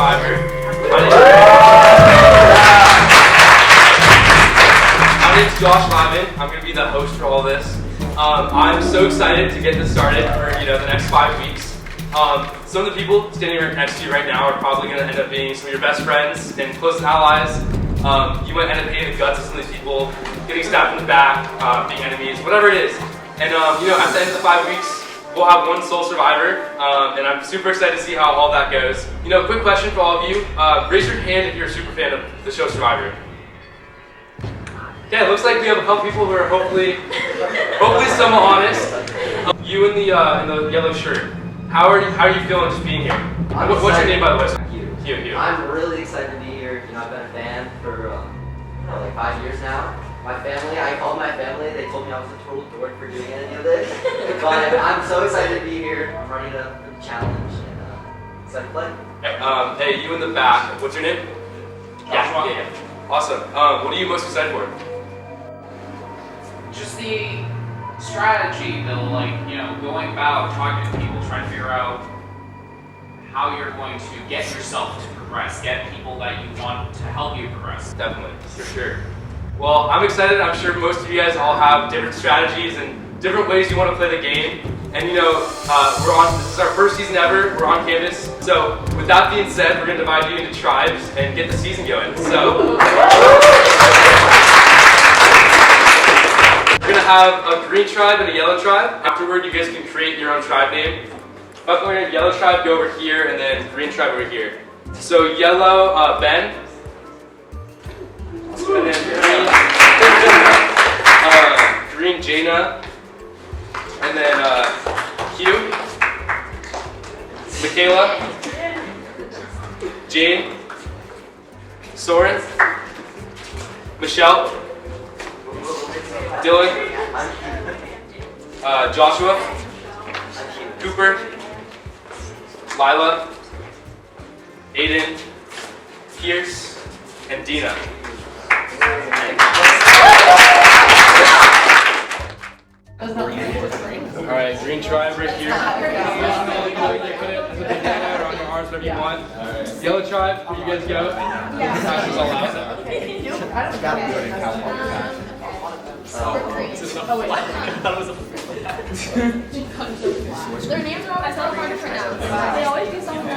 Survivor. My name's Josh Lyman. I'm going to be the host for all this. I'm so excited to get this started for the next 5 weeks. Some of the people standing right next to you right now are probably going to end up being some of your best friends and closest allies. You might end up hating the guts of some of these people, getting stabbed in the back, being enemies, whatever it is. And at the end of the 5 weeks, we'll have one sole survivor, and I'm super excited to see how all that goes. Quick question for all of you. Raise your hand if you're a super fan of the show Survivor. Yeah, it looks like we have a couple people who are hopefully somewhat honest. You in the yellow shirt. How are you feeling just being here? What's your name, by the way? Hugh. I'm really excited to be here. I've been a fan for like 5 years now. My family, I called my family. They told me I was a total dork for doing any of this. But I'm so excited to be here. I'm ready for the challenge and excited to play. Hey, you in the back. What's your name? Yeah. Awesome. What are you most excited for? Just the strategy, going about talking to people, trying to figure out how you're going to get yourself to progress, get people that you want to help you progress. Definitely, for sure. Well, I'm excited. I'm sure most of you guys all have different strategies and different ways you want to play the game. And this is our first season ever. We're on campus. So with that being said, we're going to divide you into tribes and get the season going. So we're going to have a green tribe and a yellow tribe. Afterward, you guys can create your own tribe name. But we're going to yellow tribe go over here and then green tribe over here. So yellow, Ben. And then green Jaina. And then Hugh. Michaela. Jane. Soren. Michelle. Dylan. Joshua. Cooper. Lila, Aiden, Pierce, and Dina. Alright, green tribe right here. Put it on your arms, whatever you want. Yellow tribe, where you guys go. Pass this all out. Their names are always so hard to pronounce. They always do something.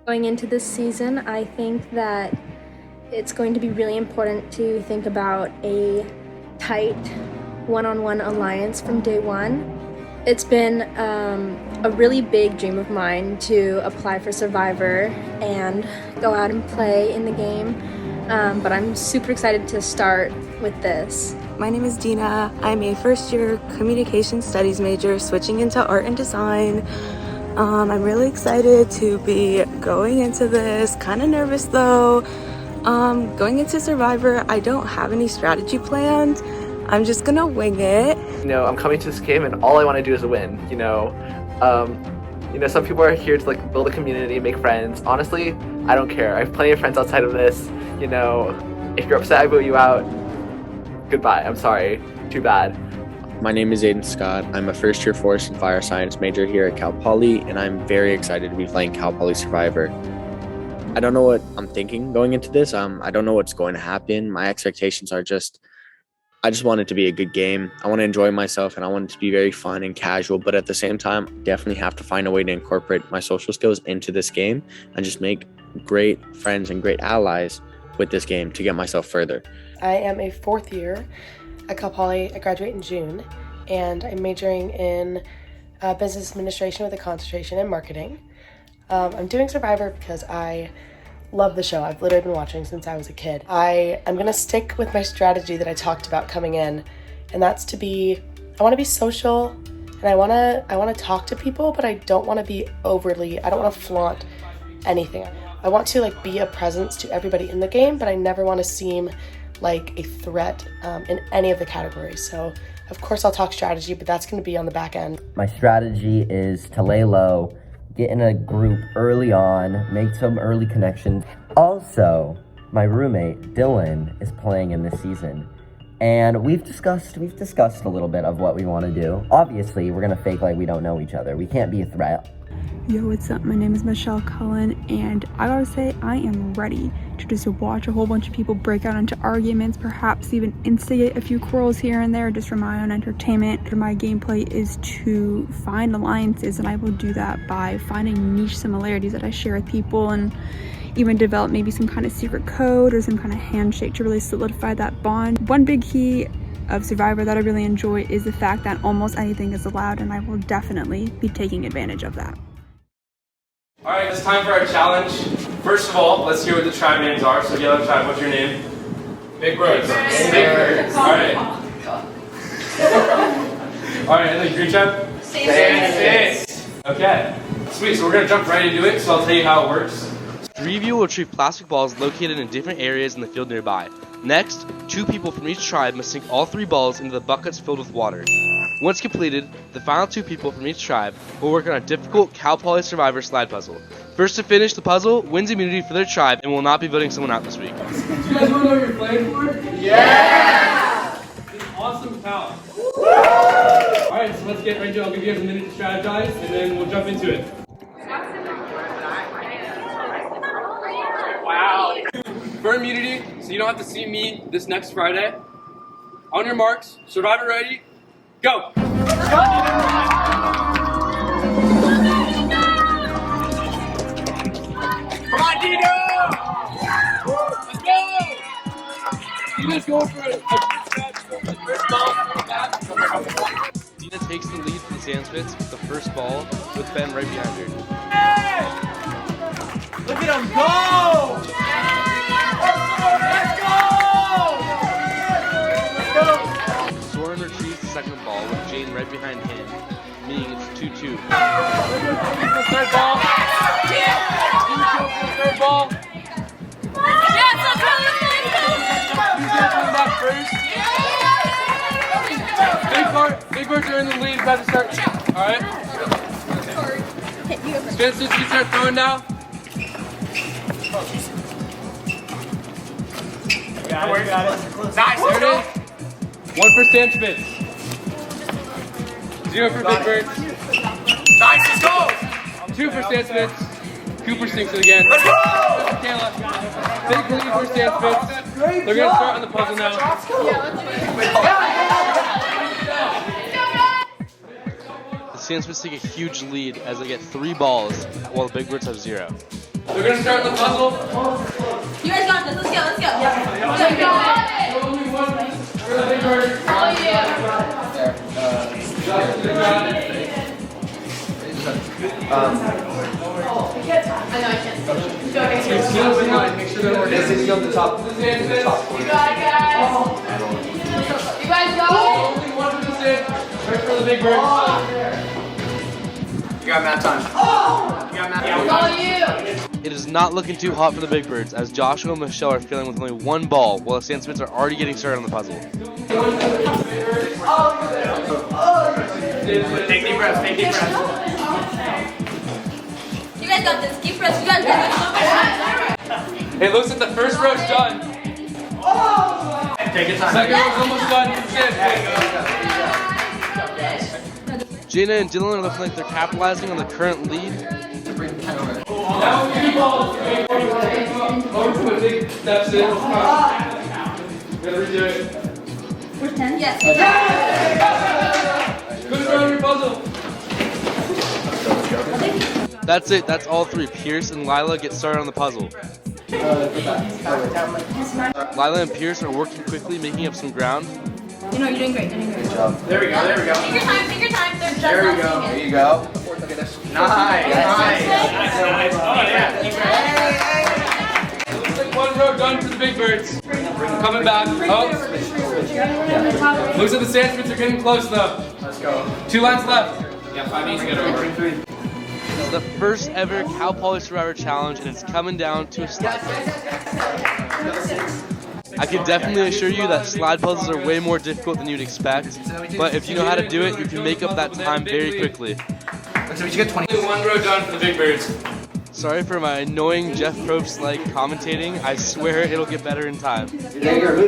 Going into this season, I think that it's going to be really important to think about a tight one-on-one alliance from day one. It's been a really big dream of mine to apply for Survivor and go out and play in the game, but I'm super excited to start with this. My name is Dina. I'm a first-year communication studies major switching into art and design. I'm really excited to be going into this, kind of nervous though. Going into Survivor, I don't have any strategy planned. I'm just gonna wing it. I'm coming to this game and all I want to do is win. Some people are here to build a community, make friends. Honestly, I don't care. I have plenty of friends outside of this. If you're upset I vote you out, goodbye. I'm sorry. Too bad. My name is Aiden Scott. I'm a first-year Forest and Fire Science major here at Cal Poly, and I'm very excited to be playing Cal Poly Survivor. I don't know what I'm thinking going into this. I don't know what's going to happen. My expectations are I just want it to be a good game. I want to enjoy myself, and I want it to be very fun and casual, but at the same time, definitely have to find a way to incorporate my social skills into this game and just make great friends and great allies with this game to get myself further. I am a fourth year at Cal Poly. I graduate in June, and I'm majoring in business administration with a concentration in marketing. I'm doing Survivor because I love the show. I've literally been watching since I was a kid. I am gonna stick with my strategy that I talked about coming in, and that's I want to be social, and I want to talk to people, but I don't want to be I don't want to flaunt anything. I want to be a presence to everybody in the game, but I never want to seem like a threat in any of the categories. So of course I'll talk strategy, but that's going to be on the back end. My strategy is to lay low, get in a group early on, make some early connections. All Also, my roommate Dylan is playing in this season, and we've discussed a little bit of what we want to do. Obviously, we're gonna fake like we don't know each other. We can't be a threat. Yo, what's up? My name is Michelle Cullen, and I gotta say, I am ready to just watch a whole bunch of people break out into arguments, perhaps even instigate a few quarrels here and there just for my own entertainment. My gameplay is to find alliances, and I will do that by finding niche similarities that I share with people and even develop maybe some kind of secret code or some kind of handshake to really solidify that bond. One big key of Survivor that I really enjoy is the fact that almost anything is allowed, and I will definitely be taking advantage of that. Alright, it's time for our challenge. First of all, let's hear what the tribe names are. So Yellow Tribe, what's your name? Big Birds. Big Birds. Alright. Alright, and then Green Tribe? Sandspits. Okay. Sweet, so we're going to jump right into it, so I'll tell you how it works. 3 of you will retrieve plastic balls located in different areas in the field nearby. Next, 2 people from each tribe must sink all 3 balls into the buckets filled with water. Once completed, the final 2 people from each tribe will work on a difficult Cal Poly Survivor slide puzzle. First to finish the puzzle wins immunity for their tribe and will not be voting someone out this week. Do you guys want to know what you're playing for? Yeah! It's awesome talent. Alright, so let's get right into it. I'll give you guys a minute to strategize, and then we'll jump into it. Wow! For immunity, so you don't have to see me this next Friday. On your marks, Survivor ready, go! Come on, Dino! Let's go! You guys go for it. First ball. Dina takes the lead for the Sandspits with the first ball, with Ben right behind her. Hey! Look at him go! Let's go! Soren retrieves the second ball with Jane right behind him, meaning it's 2-2. Third ball. Third ball. Who's gonna come back first? Big Birds are in the lead, about to start. Alright. Spencer, you start throwing now. Got it. Nice, there it is. 1 for Sandspits. 0 for Big Birds. Nice, let's go. 2 for Sandspits. Cooper sinks it again. Let's go. Kayla. Big lead for Sandspits. They're gonna start on the puzzle now. The Sandspits take a huge lead as they get 3 balls, while the Big Birds have 0. They're gonna start the puzzle. You guys got this. Let's go. Let's go. Only 1 for the Big Birds. Oh yeah. I know I can't. Go. Make sure that we're on the top. You got it, guys. You guys go. Only 1 for the Sandspits. Right for the Big Birds. You got Matt time. You got Matt time. It is not looking too hot for the Big Birds, as Joshua and Michelle are failing with only 1 ball, while the Sandspits are already getting started on the puzzle. Take deep breaths, take deep breaths. You guys got this. Keep pressing. You guys got this. It looks like the first row's done. Take your time. Second row's almost done. Jaina and Dylan are looking like they're capitalizing on the current lead. Now 2 balls. Over to a big steps in. Gotta redo it. We're 10? Yes. Good throw on your puzzle. That's it, that's all 3. Pierce and Lila get started on the puzzle. Lila and Pierce are working quickly, making up some ground. You know, you're doing great. You're doing great. Good job. There we go, there we go. Take your time, take your time. They're just There we not go. seeing it. There you go. Nice. Nice. Oh, yeah. Looks like 1 row done for the Big Birds. Coming back. Oh. Looks like the Sandspits are getting close though. Let's go. 2 lines left. Yeah, 5 needs to get over. This is the first ever Cal Poly Survivor Challenge, and it's coming down to a slide puzzle. I can definitely assure you that slide puzzles are way more difficult than you'd expect, but if you know how to do it, you can make up that time very quickly. So we should get 1 row done for the Big Birds. Sorry for my annoying Jeff Probst-like commentating. I swear it'll get better in time. You're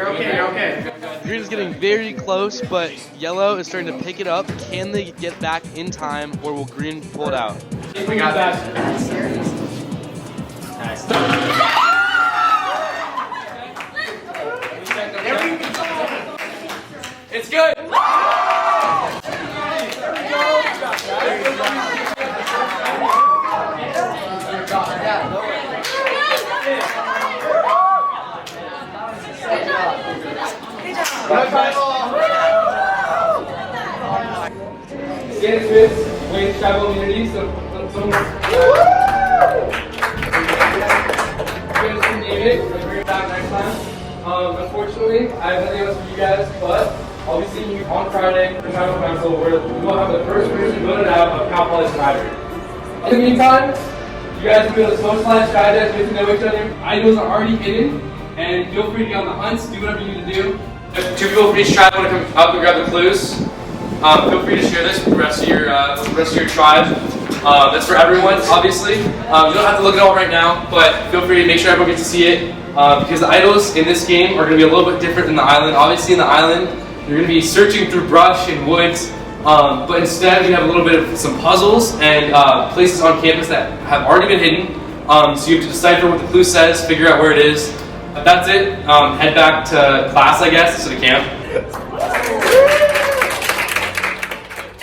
okay. Green is getting very close, but yellow is starting to pick it up. Can they get back in time, or will green pull it out? We got that. It's good. Stannis Smith, Wayne Tribal Immunity, so someone you guys can name it, we'll bring it back next time. Unfortunately, I have nothing else for you guys, but I'll be seeing you on Friday for Tribal Council, where we will have the first person voted out of Cal Poly Survivor. In the meantime, you guys will be able to socialize, strategize, get to know each other. Idols are already hidden, and feel free to get on the hunts, do whatever you need to do. If 2 people from each tribe want to come up and grab the clues, feel free to share this with the rest of your tribe. That's for everyone, obviously. You don't have to look at it all right now, but feel free to make sure everyone gets to see it. Because the idols in this game are going to be a little bit different than the island. Obviously, in the island, you're going to be searching through brush and woods, but instead, we have a little bit of some puzzles and places on campus that have already been hidden. So you have to decipher what the clue says, figure out where it is. But that's it. Head back to class, I guess, instead of camp.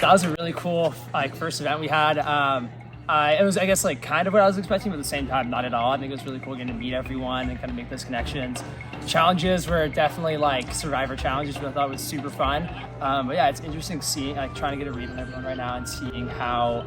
That was a really cool first event we had. It was, I guess, kind of what I was expecting, but at the same time, not at all. I think it was really cool getting to meet everyone and kind of make those connections. Challenges were definitely Survivor challenges, which I thought was super fun. But yeah, it's interesting seeing, trying to get a read on everyone right now and seeing how,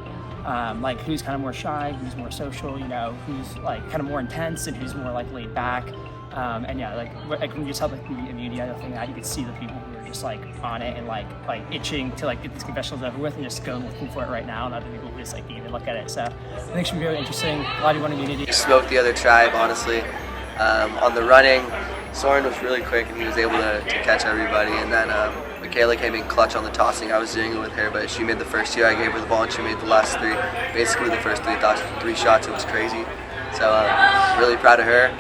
who's kind of more shy, who's more social, who's kind of more intense and who's more laid back. And yeah, when you just have the immunity idol thing out, you could see the people who are just on it and itching to get these confessionals over with and just go looking for it right now, and other people who just didn't even look at it. So I think it should be really interesting. Glad you won immunity. Smoked the other tribe, honestly. On the running, Soren was really quick and he was able to catch everybody. And then Michaela came in clutch on the tossing. I was doing it with her, but she made the first 2. I gave her the ball and she made the last 3. Basically the first 3 shots. It was crazy. So really proud of her.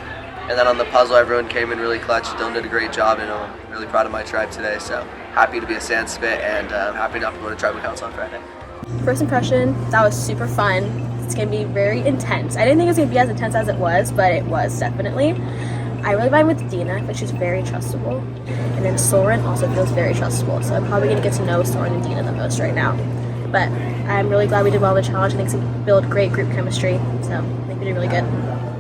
And then on the puzzle, everyone came in really clutch. Dylan did a great job, and I'm really proud of my tribe today. So happy to be a Sand Spit, and happy enough to go to Tribal Council on Friday. First impression, that was super fun. It's gonna be very intense. I didn't think it was gonna be as intense as it was, but it was definitely. I really vibe with Dina, but she's very trustable. And then Soren also feels very trustable, so I'm probably gonna get to know Soren and Dina the most right now. But I'm really glad we did well in the challenge. I think it's gonna build great group chemistry, so I think we did really good.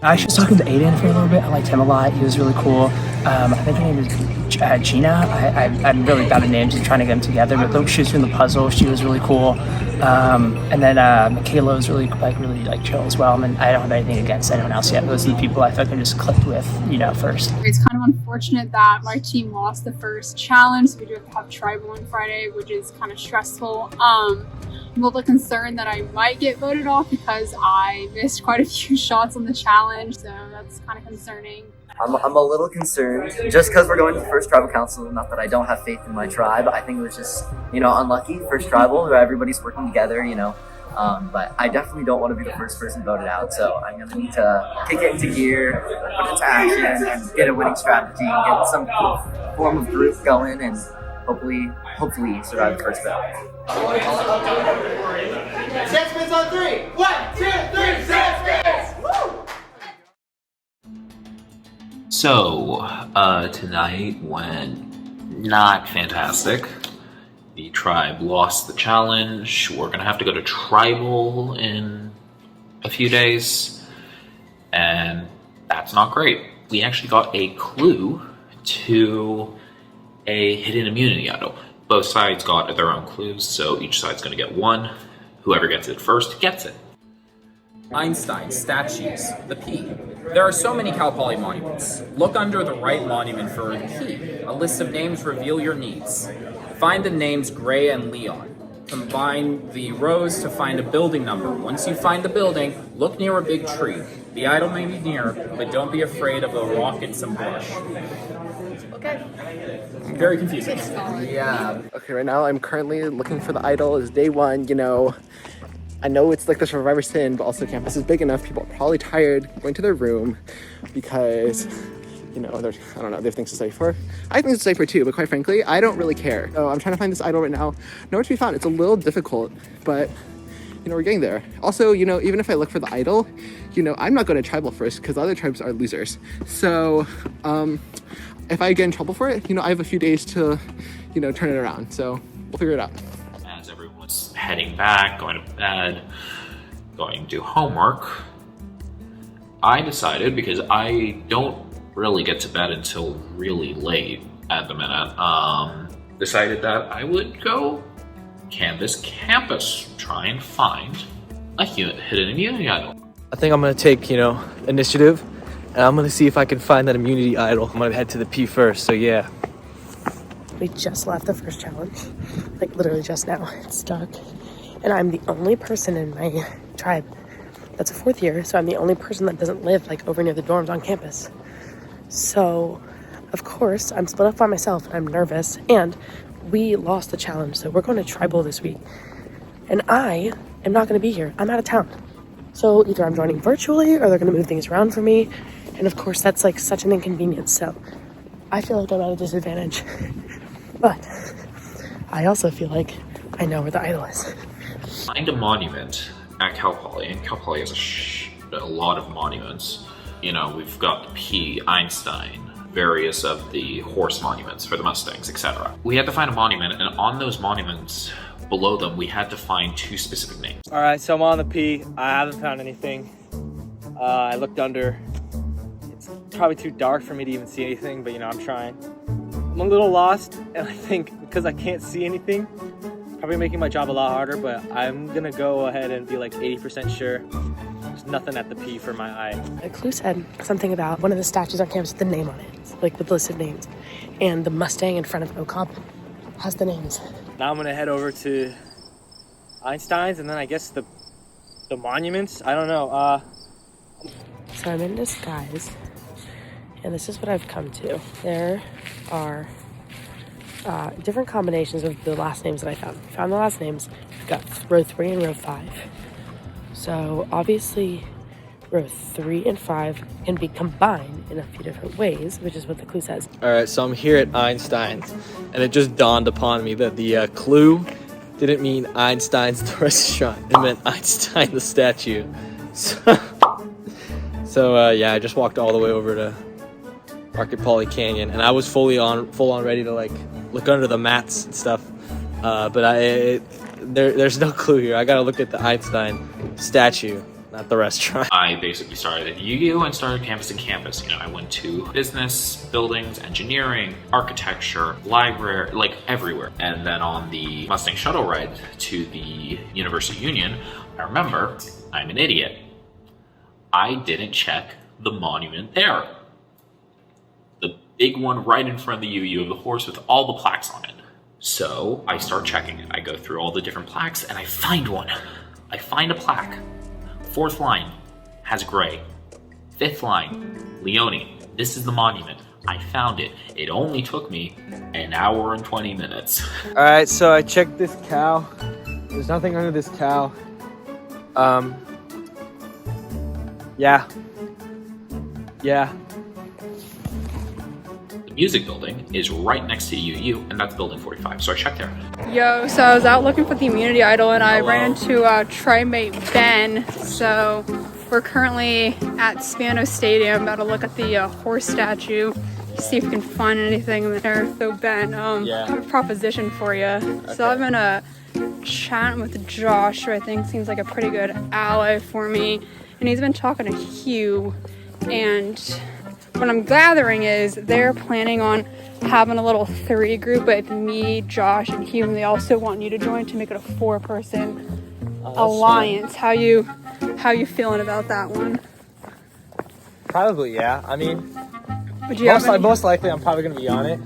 I actually was talking to Aiden for a little bit. I liked him a lot. He was really cool. I think her name is Gina. I'm really bad at names and trying to get them together, but she was doing the puzzle. She was really cool. And then Michaela was really chill as well. I mean, I don't have anything against anyone else yet. Those are the people I feel like I just clicked with, first. It's kind of unfortunate that my team lost the first challenge, so we do have tribal on Friday, which is kind of stressful. I'm a little concerned that I might get voted off because I missed quite a few shots on the challenge, so that's kind of concerning. I'm a little concerned just because we're going to the first tribal council. Not that I don't have faith in my tribe. I think it was just, unlucky. First tribal, where everybody's working together, But I definitely don't want to be the first person voted out. So I'm going to need to kick it into gear, put it to action, and get a winning strategy, get some form of group going, and hopefully survive the first vote. Sand Spits on 3. 1, 2, 3, Sand Spits! Woo! So, tonight went not fantastic. The tribe lost the challenge. We're gonna have to go to tribal in a few days, and that's not great. We actually got a clue to a hidden immunity idol. Both sides got their own clues, so each side's gonna get 1. Whoever gets it first gets it. Einstein, statues, the P. There are so many Cal Poly monuments. Look under the right monument for the key. A list of names reveal your needs. Find the names Gray and Leon. Combine the rows to find a building number. Once you find the building, look near a big tree. The idol may be near, but don't be afraid of a rock and some brush. Okay. Very confusing. Yeah. Okay, right now I'm currently looking for the idol. It's day 1, I know it's like the survivor sin, but also campus is big enough. People are probably tired going to their room because, you know, I don't know, they have things to study for. I have things to study for too, but quite frankly, I don't really care. So I'm trying to find this idol right now. Nowhere to be found. It's a little difficult, but you know, we're getting there. Also, you know, even if I look for the idol, you know, I'm not going to tribal first because other tribes are losers. So if I get in trouble for it, you know, I have a few days to, you know, turn it around. So we'll figure it out. As everyone's heading back, going to bed, going to do homework, I decided, because I don't really get to bed until really late at the minute, decided that I would go canvas campus, try and find a hidden immunity idol. I think I'm gonna take, you know, initiative, and I'm gonna see if I can find that immunity idol. I'm gonna head to the P first, so yeah. We just left the first challenge, like literally just now. It's dark, and I'm the only person in my tribe that's a 4th year, so I'm the only person that doesn't live like over near the dorms on campus. So, of course, I'm split up by myself, and I'm nervous, and we lost the challenge, so we're going to tribal this week. And I am not going to be here. I'm out of town. So either I'm joining virtually, or they're going to move things around for me. And of course, that's like such an inconvenience. So I feel like I'm at a disadvantage. But I also feel like I know where the idol is. Find a monument at Cal Poly, and Cal Poly has a lot of monuments. You know, we've got the P, Einstein, various of the horse monuments for the Mustangs, etc. We had to find a monument, and on those monuments, below them, we had to find 2 specific names. All right, so I'm on the P. I haven't found anything. I looked under. It's probably too dark for me to even see anything, but you know, I'm trying. I'm a little lost, and I think because I can't see anything, probably making my job a lot harder, but I'm gonna go ahead and be like 80% sure. There's nothing at the P for my eye. A clue said something about one of the statues on campus with the name on it, like with the list of names. And the Mustang in front of OCOP has the names. Now I'm gonna head over to Einstein's, and then I guess the monuments. I don't know. So I'm in disguise, and this is what I've come to. There are different combinations of the last names that I found. I found the last names. We've got row 3 and row 5. So obviously row 3 and 5 can be combined in a few different ways, which is what the clue says. All right, so I'm here at Einstein's, and it just dawned upon me that the clue didn't mean Einstein's the restaurant. It meant Einstein the statue. So yeah, I just walked all the way over to Market Poly Canyon, and I was full on ready to like look under the mats and stuff. But there's no clue here. I gotta look at the Einstein statue, not the restaurant. I basically started at UU and started campus and campus. You know, I went to business, buildings, engineering, architecture, library, like everywhere. And then on the Mustang shuttle ride to the University Union, I remember, I'm an idiot. I didn't check the monument there. The big one right in front of the UU of the horse with all the plaques on it. So I start checking it. I go through all the different plaques and I find one. I find a plaque. 4th line has Gray. 5th line, Leone. This is the monument. I found it. It only took me an hour and 20 minutes. All right, so I checked this cow. There's nothing under this cow. Yeah. The music building is right next to UU, and that's building 45, so I checked there. Yo, so I was out looking for the immunity idol, and I ran into tri-mate Ben. So we're currently at Spano Stadium, about to look at the horse statue, see if we can find anything there. So Ben, I have a proposition for you. Okay. So I've been chatting with Josh, who I think seems like a pretty good ally for me, and he's been talking to Hugh, and what I'm gathering is they're planning on having a little 3 group with me, Josh, and Hugh, and they also want you to join to make it a 4-person alliance. How you feeling about that one? Probably, yeah. I mean, most likely I'm probably gonna be on it.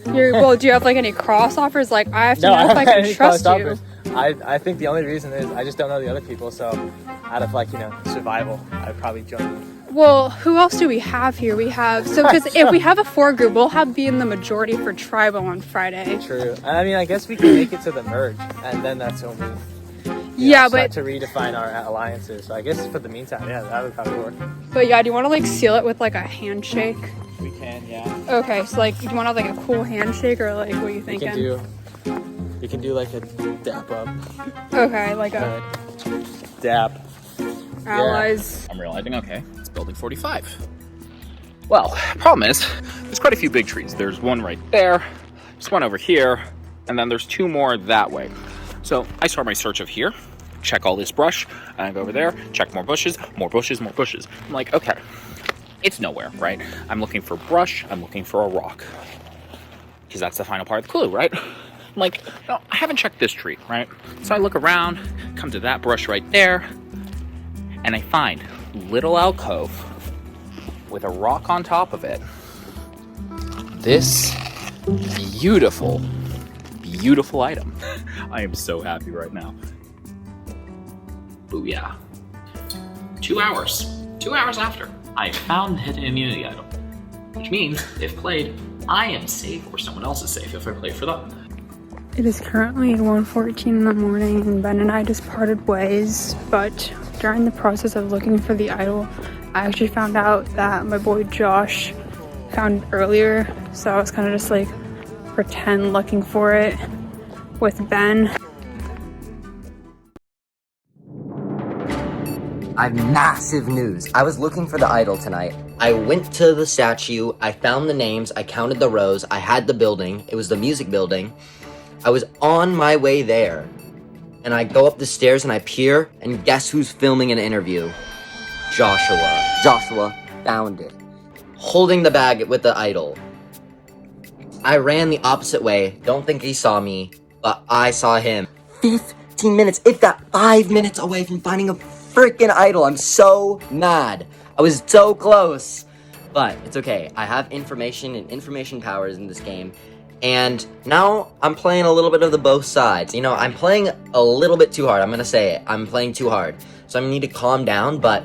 Do you have like any cross offers? Like, I have to know if I can trust you. I think the only reason is I just don't know the other people, so out of survival, I'd probably join. Well, who else do we have here? We have, because if we have a 4 group, we'll be in the majority for tribal on Friday. True. I mean, I guess we can make it to the merge, and then that's when we... Yeah, start but to redefine our alliances. So I guess for the meantime, yeah, that would probably work. but yeah, do you want to like seal it with like a handshake? We can, yeah. Okay, so like, do you want to have like a cool handshake or like what are you We thinking? can do like a dap up. Okay, like a Dap. allies. I'm realizing, okay, it's building 45. Well, problem is, there's quite a few big trees. There's one right there, there's one over here, and then there's two more that way. So I start my search of here, check all this brush, and I go over there, check more bushes, more bushes, more bushes. I'm like, okay, it's nowhere, right? I'm looking for brush, I'm looking for a rock. Because that's the final part of the clue, right? I'm like, no, I haven't checked this tree, right? So I look around, come to that brush right there, and I find little alcove with a rock on top of it. This beautiful, beautiful item. I am so happy right now. Booyah. 2 hours. 2 hours after, I found the hidden immunity item. Which means, if played, I am safe or someone else is safe if I play for them. It is currently 1:14 in the morning and Ben and I just parted ways, but during the process of looking for the idol, I actually found out that my boy Josh found it earlier, so I was kind of just like pretend looking for it with Ben. I have massive news. I was looking for the idol tonight. I went to the statue, I found the names, I counted the rows, I had the building. It was the music building. I was on my way there. And I go up the stairs and I peer, and guess who's filming an interview? Joshua. Joshua found it. Holding the bag with the idol. I ran the opposite way. Don't think he saw me, but I saw him. 15 minutes, if that 5 minutes away from finding a freaking idol. I'm so mad. I was so close. But it's okay. I have information and information powers in this game. And now I'm playing a little bit of the both sides. You know, I'm playing a little bit too hard. I'm going to say it. I'm playing too hard. So I need to calm down. But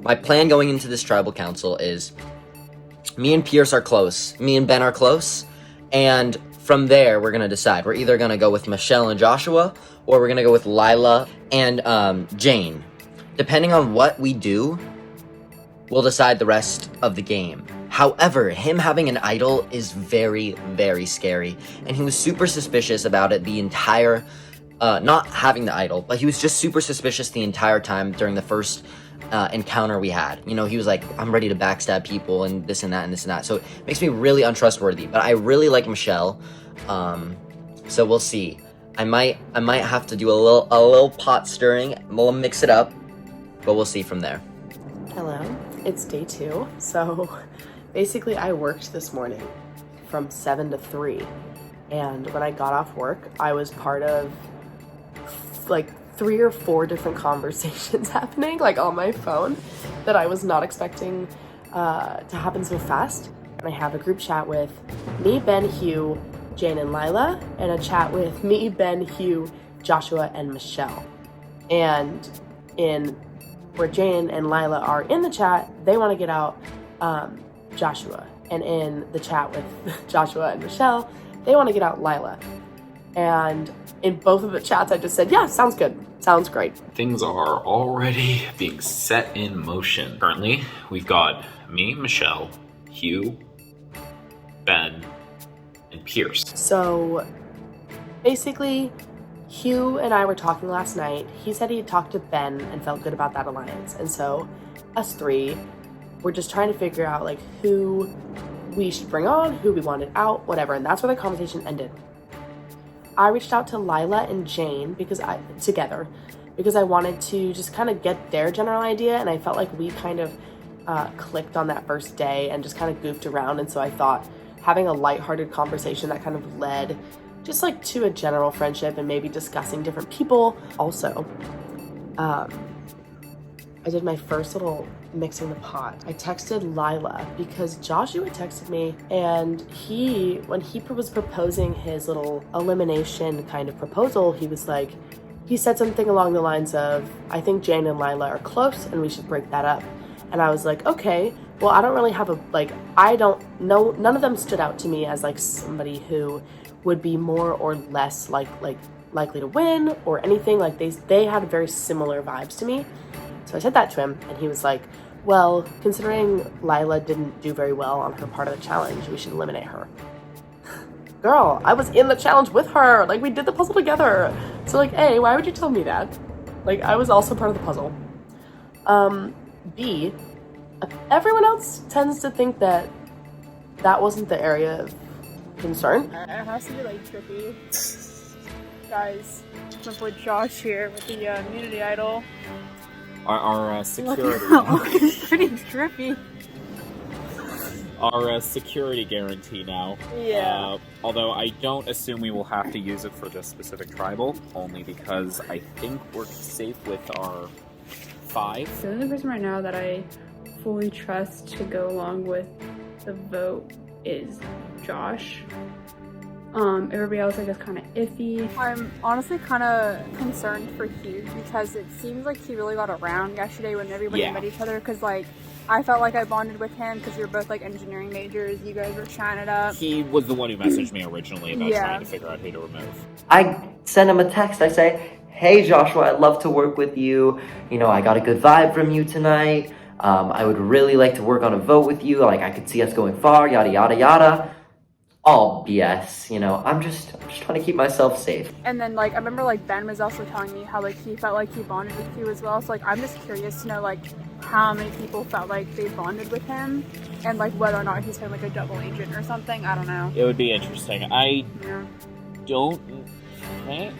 my plan going into this tribal council is me and Pierce are close. Me and Ben are close. And from there, we're going to decide. We're either going to go with Michelle and Joshua, or we're going to go with Lila and Jane. Depending on what we do, we'll decide the rest of the game. However, him having an idol is very, very scary. And he was super suspicious about it the entire, not having the idol, but he was just super suspicious the entire time during the first encounter we had. You know, he was like, I'm ready to backstab people and this and that and this and that. So it makes me really untrustworthy. But I really like Michelle. So we'll see. I might have to do a little pot stirring. We'll mix it up, but we'll see from there. Hello, it's day 2. So basically I worked this morning from 7 to 3. And when I got off work, I was part of like 3 or 4 different conversations happening like on my phone that I was not expecting to happen so fast. And I have a group chat with me, Ben, Hugh, Jane, and Lila, and a chat with me, Ben, Hugh, Joshua, and Michelle. And in where Jane and Lila are in the chat, they want to get out Joshua. And in the chat with Joshua and Michelle, they want to get out Lila. And in both of the chats, I just said, yeah, sounds good. Sounds great. Things are already being set in motion. Currently, we've got me, Michelle, Hugh, Ben, and Pierce. So basically, Hugh and I were talking last night. He said he had talked to Ben and felt good about that alliance. And so us 3, we're just trying to figure out like who we should bring on, who we wanted out, whatever. And that's where the conversation ended. I reached out to Lila and Jane together because I wanted to just kind of get their general idea. And I felt like we kind of clicked on that first day and just kind of goofed around. And so I thought having a lighthearted conversation that kind of led just like to a general friendship and maybe discussing different people. Also, I did my first little mixing the pot. I texted Lila because Joshua texted me, and when he was proposing his little elimination kind of proposal, he said something along the lines of, I think Jane and Lila are close and we should break that up. And I was like, okay, well, I don't really have I don't know, none of them stood out to me as like somebody who would be more or less like likely to win or anything. Like they had very similar vibes to me. So I said that to him, and he was like, well, considering Lila didn't do very well on her part of the challenge, we should eliminate her. Girl, I was in the challenge with her. Like, we did the puzzle together. So, like, A, why would you tell me that? Like, I was also part of the puzzle. B, everyone else tends to think that that wasn't the area of concern. It has to be, like, trippy. Guys, I'm with Josh here with the immunity idol. Our security. It's pretty trippy. Our security guarantee now. Yeah. Although I don't assume we will have to use it for this specific tribal, only because I think we're safe with our 5. The only person right now that I fully trust to go along with the vote is Josh. Everybody else I guess kind of iffy. I'm honestly kind of concerned for Hugh because it seems like he really got around yesterday when everybody met each other, because like I felt like I bonded with him because we were both like engineering majors. You guys were chatting it up. He was the one who messaged me originally about trying to figure out who to remove. I send him a text. I say, hey Joshua, I'd love to work with you. You know, I got a good vibe from you tonight. I would really like to work on a vote with you. Like, I could see us going far, yada, yada, yada. All BS, you know, I'm just trying to keep myself safe. And then like I remember like Ben was also telling me how like he felt like he bonded with you as well. So like I'm just curious to know like how many people felt like they bonded with him, and like whether or not he's kind of like a double agent or something. I don't know. It would be interesting. I don't think.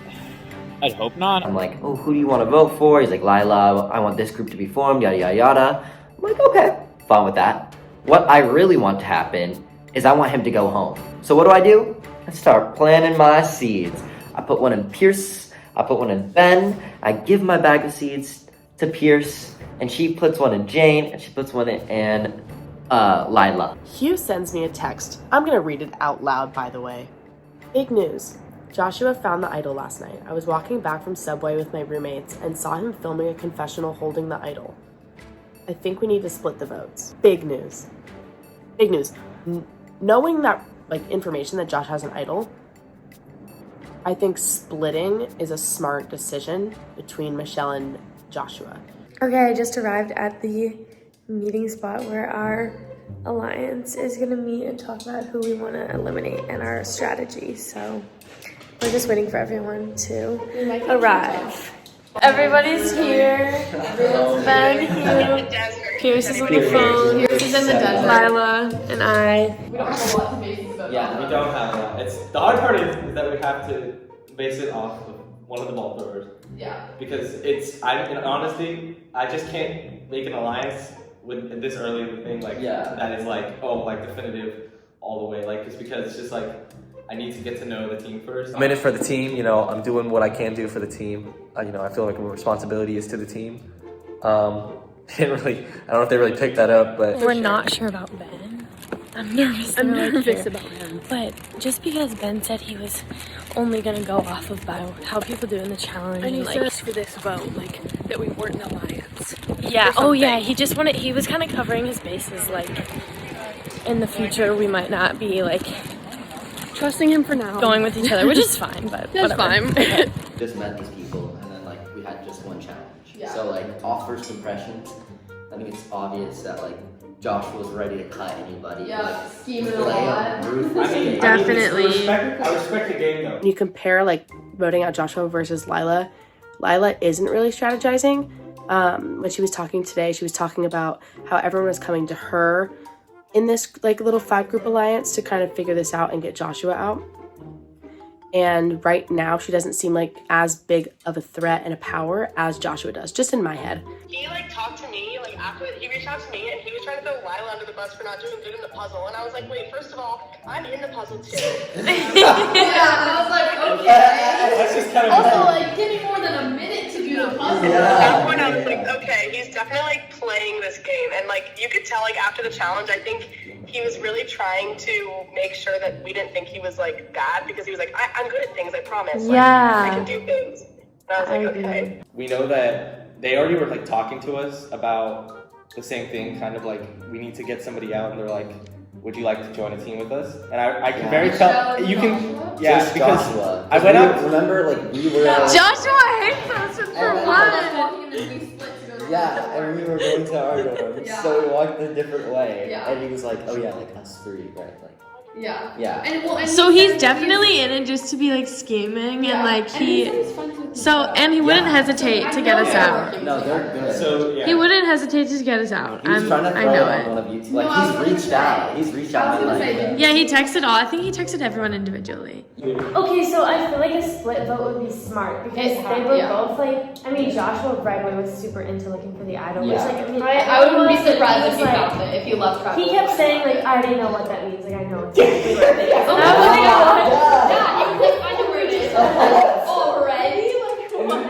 I'd hope not. I'm like, oh, who do you want to vote for? He's like, Lila, I want this group to be formed, yada, yada, yada. I'm like, okay, fine with that. What I really want to happen is I want him to go home. So what do? I start planting my seeds. I put one in Pierce, I put one in Ben, I give my bag of seeds to Pierce, and she puts one in Jane, and she puts one in Lila. Hugh sends me a text. I'm gonna read it out loud, by the way. Big news. Joshua found the idol last night. I was walking back from Subway with my roommates and saw him filming a confessional holding the idol. I think we need to split the votes. Big news. Big news. Knowing that, like, information that Josh has an idol, I think splitting is a smart decision between Michelle and Joshua. Okay, I just arrived at the meeting spot where our alliance is gonna meet and talk about who we want to eliminate and our strategy. So we're just waiting for everyone to arrive. Everybody's here. Ben here. Pierce is on the phone. Pierce is in the desert. Lila and I. We don't have a lot to base this about. Yeah, we don't have that. It's the hard part is that we have to base it off of one of the ball throwers. Yeah. Because it's in honesty, I just can't make an alliance with this early in the thing that is like definitive all the way. Like, it's because it's just like I need to get to know the team first. I'm in it for the team, you know, I'm doing what I can do for the team. You know, I feel like my responsibility is to the team. I don't know if they really picked that up, but... We're not sure about Ben. I'm nervous about him. But just because Ben said he was only gonna go off of how people do in the challenge, And he like, said for this vote, like, that we weren't an alliance. yeah, oh yeah, he was kind of covering his bases, like, in the future we might not be, like, trusting him for now. Going with each other, which is fine, but That's whatever. fine. Just met these people, and then like we had just one challenge. Yeah. So like off first impressions, I think it's obvious that like Josh was ready to cut anybody. Yeah, like, scheming a lot. Definitely. I respect the game though. When you compare like voting out Joshua versus Lila, Lila isn't really strategizing. When she was talking today, she was talking about how everyone was coming to her in this like little 5-group alliance to kind of figure this out and get Joshua out. And right now she doesn't seem like as big of a threat and a power as Joshua does, just in my head. He like talked to me like after he reached out to me and he was trying to throw Lila under the bus for not doing good in the puzzle, and I was like, wait, first of all, I'm in the puzzle too. Yeah, I was like, okay. Also, like, give me more than a minute to do the puzzle. At that point, I was like, okay, he's definitely like playing this game, and like you could tell like after the challenge, I think he was really trying to make sure that we didn't think he was like bad, because he was like, I'm good at things, I promise. Like, Yeah. I can do things. And I was like, okay. We know that they already were like talking to us about the same thing, kind of like we need to get somebody out, and they're like, would you like to join a team with us? And I can Yeah. very tell you can. Yeah, Just because Joshua. I went up. Remember, like we were. Joshua hates us for Yeah, and we were going to our dorms, so we walked a different way. Yeah. And he was like, "Oh yeah, like us three, right?" Like. Yeah. Yeah. And So he's definitely in it just to be like scheming and like and he wouldn't hesitate to get us out. No, they're good. So yeah. He wouldn't hesitate to get us out. He was trying to I throw know it on it. one of you. Like he's reached out. He's reached out. And, like, Yeah, he texted all. I think he texted everyone individually. Okay, so I feel like a split vote would be smart because they were both like, I mean, Joshua right away was super into looking for the idol, which like, I mean, I wouldn't be surprised if he you was found it, if you left travel. He kept saying like, I already know what that means, like I know exactly what it is. And I was like, Yeah, you can like find out where it is. Already? Like, what?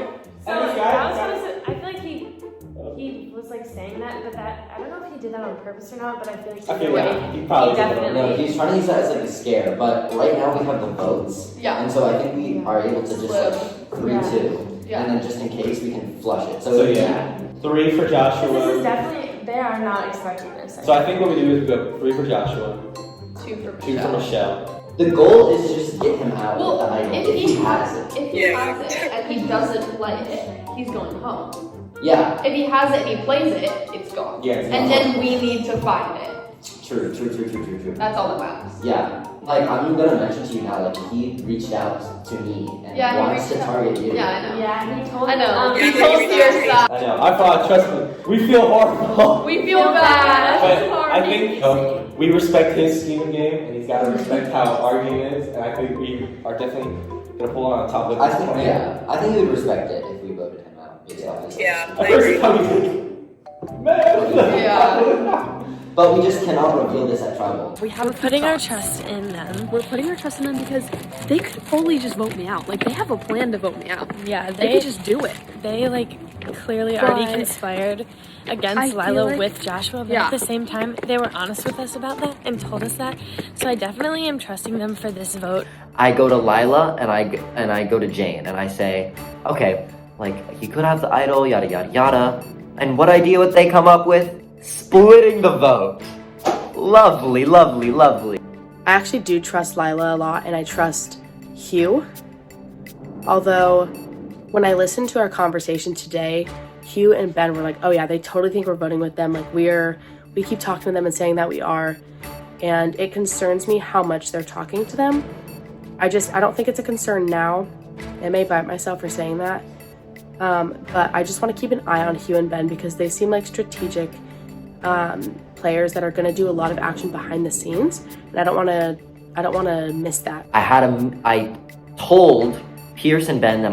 So I feel like he was like saying that, but that I don't know if he did that on purpose or not, but I feel like Okay, either yeah, way, he probably he definitely. No, he's trying to use that as like a scare, but right now we have the votes. Yeah. And so I think we are able to just like 3-2. Yeah. And then just in case we can flush it. So yeah, 3 for Joshua. This is definitely they are not expecting this. So I think what we do is we go 3 for Joshua, 2 for 2 for Michelle. The goal is to just get him out Well, of the idol if if he he has it. If he has it and he doesn't play it, he's going home. Yeah. If he has it and he plays it, it's gone. Yeah, it's and gone. then we need to find it. True. That's all that matters. Yeah. Like I'm gonna mention to you now, like he reached out to me and Yeah, he wants to reached out. target you. Yeah, I know. Yeah, he told I know. me. He told your side. I know. I thought, trust me, we feel horrible. We feel bad. But Sorry. I think we respect his scheming game, and he's got to respect how our game is. And I think we are definitely gonna pull on top of this. I think he would respect it if we voted him out based off his Yeah. At first, he thought he was Yeah. But we just cannot reveal this at tribal. We're putting our trust in them. We're putting our trust in them because they could fully just vote me out. Like they have a plan to vote me out. Yeah, They could just do it. They like clearly already But conspired I against feel Lila like- with Joshua, but Yeah. at the same time, they were honest with us about that and told us that. So I definitely am trusting them for this vote. I go to Lila and I go to Jane and I say, okay, like he could have the idol, yada yada yada. And what idea would they come up with? Splitting the vote. Lovely. I actually do trust Lila a lot, and I trust Hugh. Although, when I listened to our conversation today, Hugh and Ben were like, "Oh yeah, they totally think we're voting with them. Like we keep talking to them and saying that we are," and it concerns me how much they're talking to them. I don't think it's a concern now. I may bite myself for saying that, but I just want to keep an eye on Hugh and Ben because they seem like strategic players that are going to do a lot of action behind the scenes, and I don't want to miss that. I told Pierce and Ben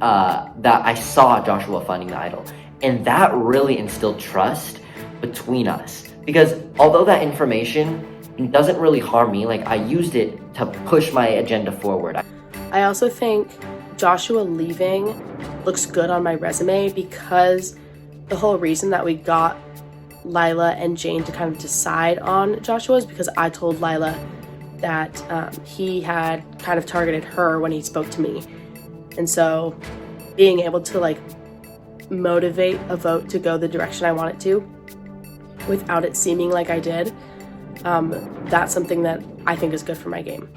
that I saw Joshua finding the idol, and that really instilled trust between us. Because although that information doesn't really harm me, like I used it to push my agenda forward. I also think Joshua leaving looks good on my resume because the whole reason that we got Lila and Jane to kind of decide on Joshua is because I told Lila that he had kind of targeted her when he spoke to me. And so being able to like motivate a vote to go the direction I want it to without it seeming like I did, that's something that I think is good for my game.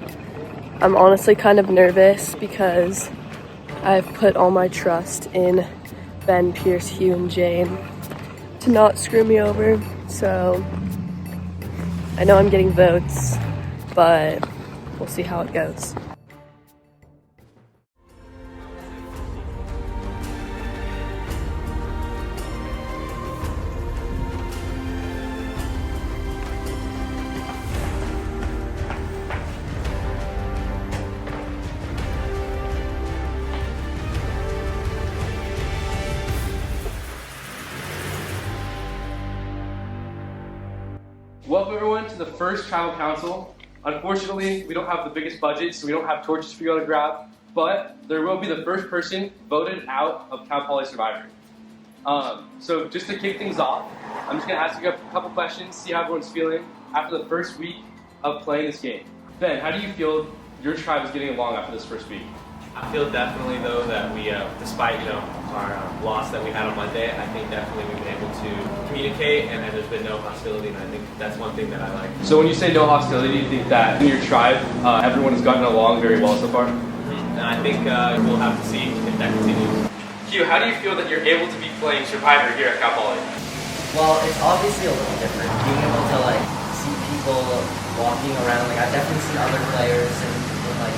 I'm honestly kind of nervous because I've put all my trust in Ben, Pierce, Hugh, and Jane to not screw me over. So I know I'm getting votes, but we'll see how it goes. Welcome everyone to the first Tribal Council. Unfortunately, we don't have the biggest budget, so we don't have torches for you all to grab, but there will be the first person voted out of Cal Poly Survivor. So just to kick things off, I'm just gonna ask you a couple questions, see how everyone's feeling after the first week of playing this game. Ben, how do you feel your tribe is getting along after this first week? I feel definitely though that we, despite our loss that we had on Monday, I think definitely we've been able to communicate and there's been no hostility, and I think that's one thing that I like. So when you say no hostility, you think that in your tribe, everyone has gotten along very well so far? And I think we'll have to see if that continues. Q, how do you feel that you're able to be playing Survivor here at Cal Poly? Well, it's obviously a little different. Being able to like see people walking around, like I've definitely seen other players in like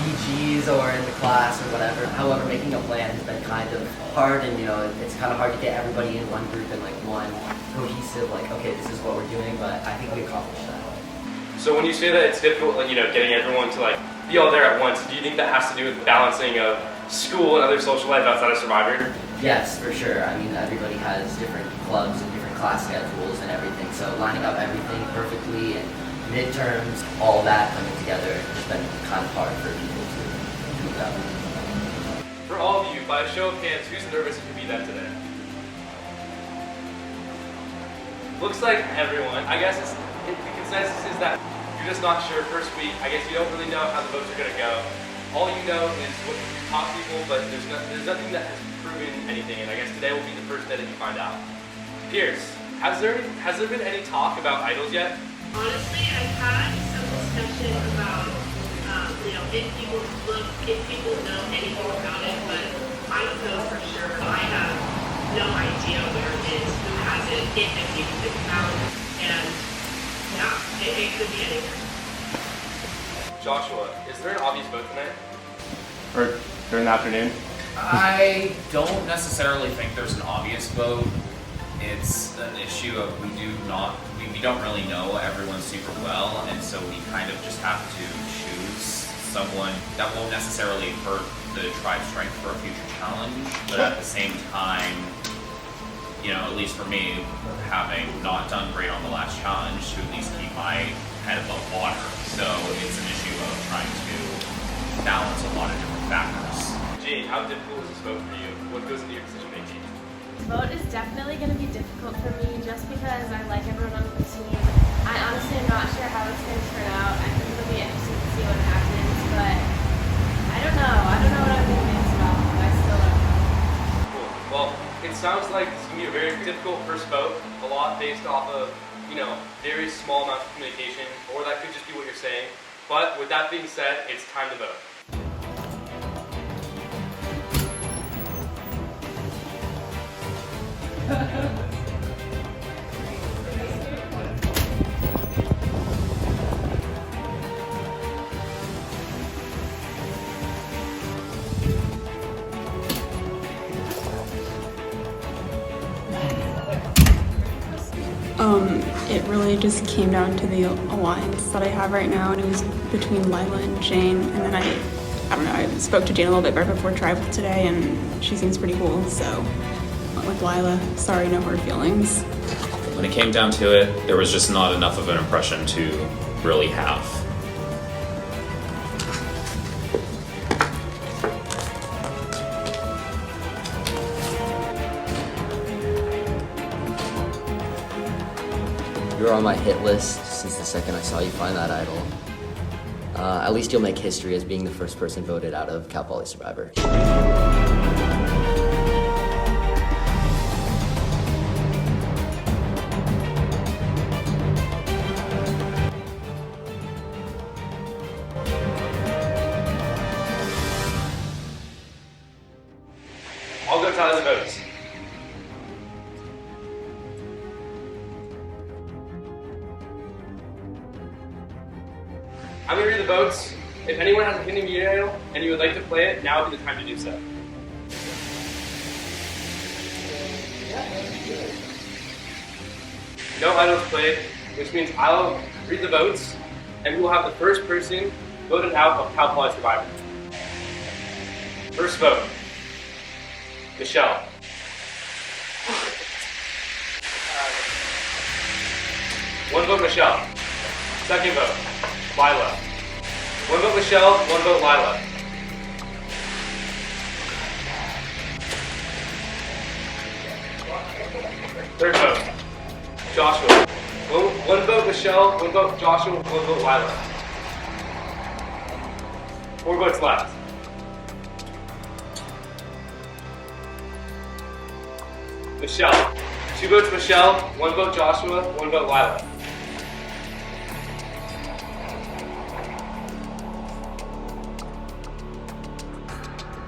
VGs or in the class or whatever. However, making a plan has been kind of hard, and it's kind of hard to get everybody in one group and like one cohesive, like, okay, this is what we're doing, but I think we accomplished that. So when you say that it's difficult, like, getting everyone to like be all there at once, do you think that has to do with the balancing of school and other social life outside of Survivor? Yes, for sure. I mean, everybody has different clubs and different class schedules and everything, so lining up everything perfectly and midterms, all that coming together has been kind of hard for people to do that. For all of you, by a show of hands, who's nervous to be that today? Looks like everyone. I guess the consensus is that you're just not sure first week. I guess you don't really know how the votes are going to go. All you know is what you talk to people, but there's nothing that has proven anything, and I guess today will be the first day that you find out. Pierce, has there been any talk about idols yet? Honestly, I've had some discussion about, if people know anything about it, but I don't know for sure. I have no idea where it is, who has it, if it's even been found, and yeah, it could be anywhere. Joshua, is there an obvious vote tonight? Or during the afternoon? I don't necessarily think there's an obvious vote. It's an issue of we don't really know everyone super well, and so we kind of just have to choose someone that won't necessarily hurt the tribe's strength for a future challenge, but at the same time, at least for me, having not done great on the last challenge, to at least keep my head above water. So it's an issue of trying to balance a lot of different factors. Jane, how difficult is this vote for you? What goes into your decision making? Vote is definitely going to be difficult for me just because I like everyone on the team. I honestly am not sure how it's going to turn out. I think it'll be interesting to see what happens, but I don't know. I don't know what I'm going to think about. I still don't know. Cool. Well, it sounds like it's going to be a very difficult first vote, a lot based off of, very small amounts of communication, or that could just be what you're saying. But with that being said, it's time to vote. It really just came down to the alliance that I have right now, and it was between Lila and Jane, and then I don't know, I spoke to Jane a little bit right before Tribal today, and she seems pretty cool, so I went with Lila. Sorry, no hard feelings. When it came down to it, there was just not enough of an impression to really have. You're on my hit list since the second I saw you find that idol. At least you'll make history as being the first person voted out of Cal Poly Survivor. I'll go tally the votes. I'm going to read the votes. If anyone has a hidden media idol and you would like to play it, now would be the time to do so. No idols played, which means I'll read the votes, and we will have the first person voted out of Cal Poly Survivor. First vote, Michelle. One vote, Michelle. Second vote, Lila. One vote, Michelle. One vote, Lila. Third vote, Joshua. One vote, Michelle. One vote, Joshua. One vote, Lila. 4 votes left. Michelle. 2 votes Michelle, 1 vote Joshua, 1 vote Lila.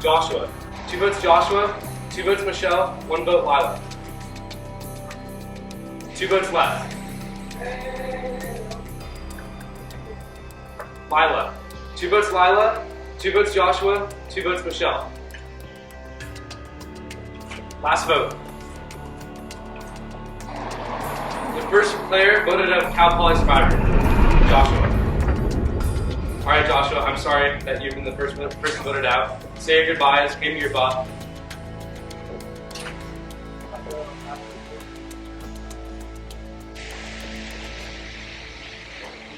Joshua. 2 votes Joshua, 2 votes Michelle, 1 vote Lila. 2 votes left. Lila. 2 votes Lila, 2 votes Joshua, 2 votes Michelle. Last vote. The first player voted out Cal Poly Survivor, Joshua. Alright Joshua, I'm sorry that you've been the first person voted out. Say your goodbyes, give me your butt.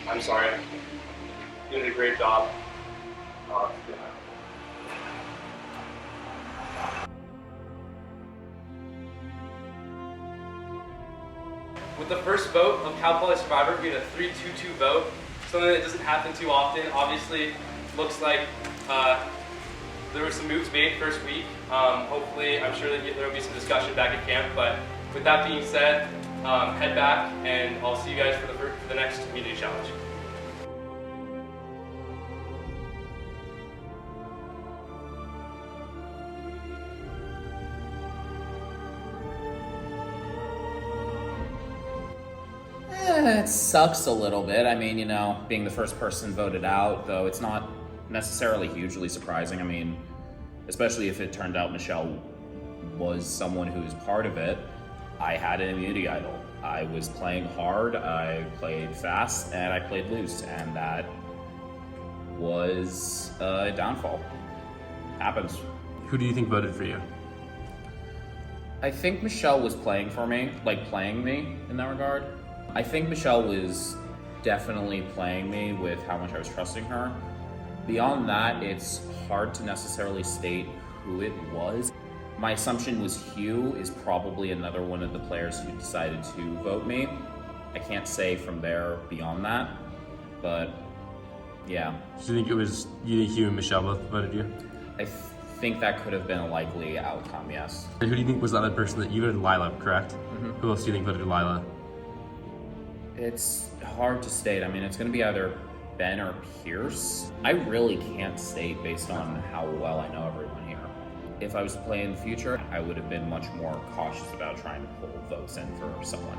I'm sorry. You did a great job. With the first vote of Cal Poly Survivor being a 3-2-2 vote, something that doesn't happen too often. Obviously, looks like there were some moves made first week. Hopefully, I'm sure that there will be some discussion back at camp. But with that being said, head back, and I'll see you guys for the next community challenge. It sucks a little bit. I mean, you know, being the first person voted out, though it's not necessarily hugely surprising. I mean, especially if it turned out Michelle was someone who was part of it. I had an immunity idol. I was playing hard, I played fast, and I played loose, and that was a downfall. Happens. Who do you think voted for you? I think Michelle was playing for me, like playing me in that regard. I think Michelle was definitely playing me with how much I was trusting her. Beyond that, it's hard to necessarily state who it was. My assumption was Hugh is probably another one of the players who decided to vote me. I can't say from there beyond that, but yeah. So you think Hugh and Michelle both voted you? I think that could have been a likely outcome, yes. And who do you think was the other person that you voted? Lila, correct? Mm-hmm. Who else do you think voted Lila? It's hard to state. I mean, it's going to be either Ben or Pierce. I really can't state based on how well I know everyone here. If I was to play in the future, I would have been much more cautious about trying to pull votes in for someone.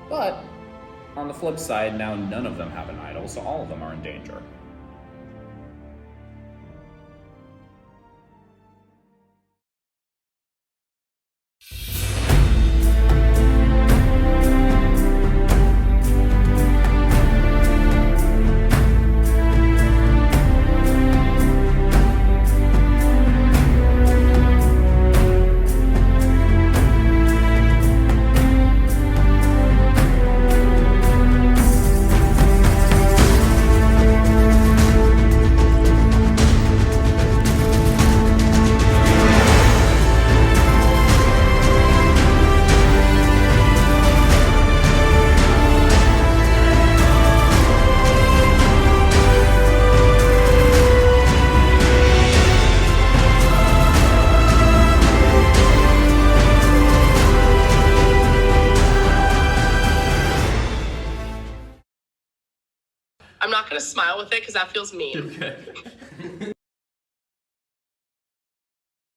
But on the flip side, now none of them have an idol, so all of them are in danger. I'm not gonna smile with it because that feels mean. Okay.